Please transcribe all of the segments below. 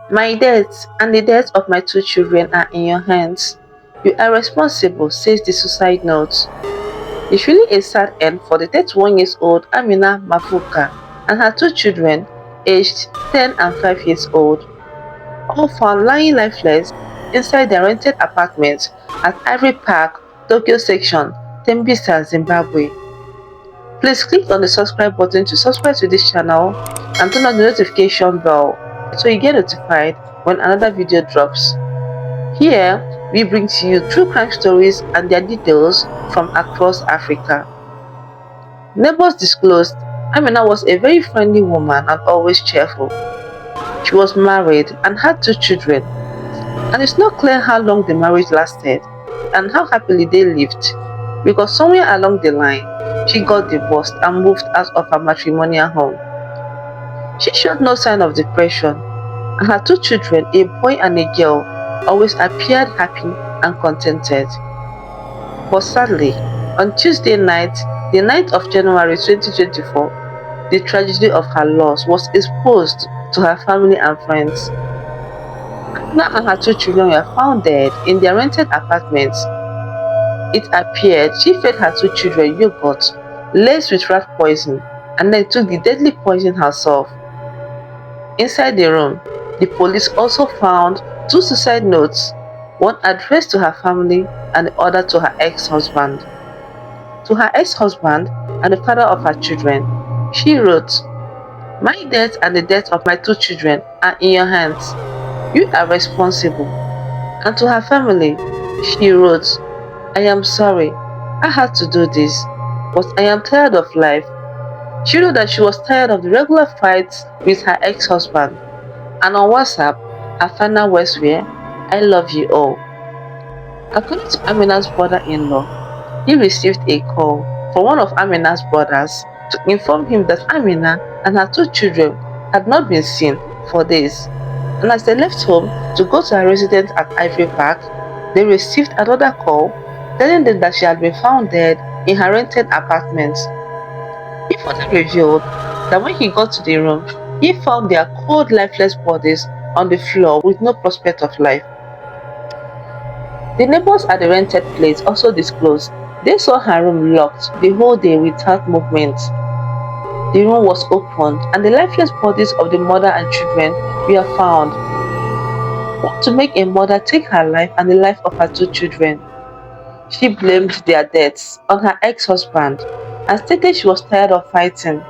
My death and the death of my two children are in your hands. You are responsible, says the suicide note. It's really a sad end for the 31 years old Amina Mavuka and her two children, aged 10 and 5 years old, all found lying lifeless inside their rented apartment at Ivory Park, Tokyo Section, Tembisa, Zimbabwe. Please click on the subscribe button to subscribe to this channel and turn on the notification bell so you get notified when another video drops. Here, we bring to you true crime stories and their details from across Africa. Neighbors disclosed Amina was a very friendly woman and always cheerful. She was married and had two children, and it's not clear how long the marriage lasted and how happily they lived, because somewhere along the line, she got divorced and moved out of her matrimonial home. She showed no sign of depression, and her two children, a boy and a girl, always appeared happy and contented. But sadly, on Tuesday night, the 9th of January 2024, the tragedy of her loss was exposed to her family and friends. Anna and her two children were found dead in their rented apartments. It appeared she fed her two children yogurt laced with rat poison and then took the deadly poison herself. Inside the room, the police also found two suicide notes, one addressed to her family and the other to her ex-husband. To her ex-husband and the father of her children, she wrote, "My death and the death of my two children are in your hands. You are responsible." And to her family, she wrote, "I am sorry, I had to do this, but I am tired of life." She wrote that she was tired of the regular fights with her ex-husband, and on WhatsApp, her final words were, "I love you all." According to Amina's brother-in-law, he received a call from one of Amina's brothers to inform him that Amina and her two children had not been seen for days. And as they left home to go to her residence at Ivory Park, they received another call telling them that she had been found dead in her rented apartment. He further revealed that when he got to the room, he found their cold, lifeless bodies on the floor with no prospect of life. The neighbors at the rented place also disclosed they saw her room locked the whole day without movement. The room was opened and the lifeless bodies of the mother and children were found. What to make a mother take her life and the life of her two children? She blamed their deaths on her ex-husband and stated she was tired of fighting.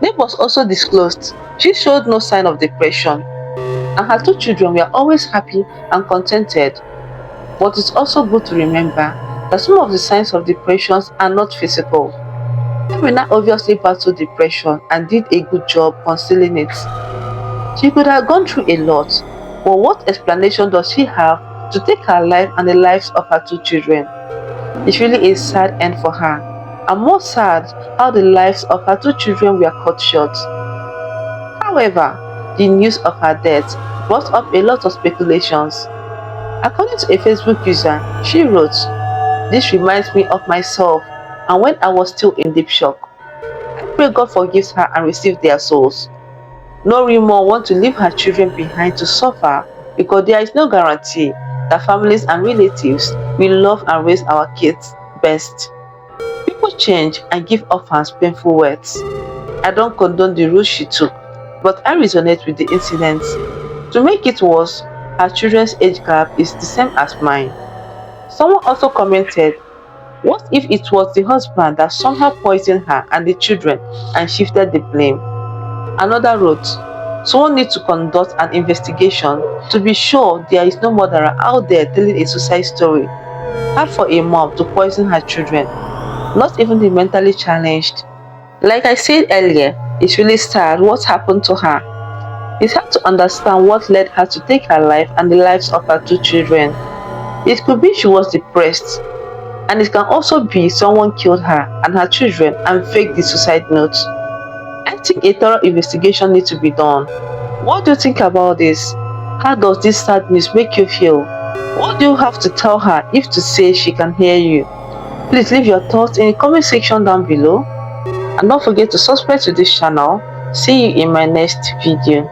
Neighbors also disclosed she showed no sign of depression, and her two children were always happy and contented. But it's also good to remember that some of the signs of depression are not physical. Amina obviously battled depression and did a good job concealing it. She could have gone through a lot, but what explanation does she have to take her life and the lives of her two children? It's really a sad end for her, and more sad how the lives of her two children were cut short. However, the news of her death brought up a lot of speculations. According to a Facebook user, she wrote, "This reminds me of myself and when I was still in deep shock. I pray God forgives her and receives their souls. No woman wants to leave her children behind to suffer because there is no guarantee that families and relatives will love and raise our kids best. People change and give orphans painful words. I don't condone the route she took, but I resonate with the incident. To make it worse, her children's age gap is the same as mine." Someone also commented, "What if it was the husband that somehow poisoned her and the children and shifted the blame?" Another wrote, "Someone needs to conduct an investigation to be sure there is no murderer out there telling a suicide story. Hard for a mom to poison her children, not even the mentally challenged." Like I said earlier, it's really sad what happened to her. It's hard to understand what led her to take her life and the lives of her two children. It could be she was depressed, and it can also be someone killed her and her children and faked the suicide note. I think a thorough investigation needs to be done. What do you think about this? How does this sad news make you feel? What do you have to tell her if to say she can hear you? Please leave your thoughts in the comment section down below, and don't forget to subscribe to this channel. See you in my next video.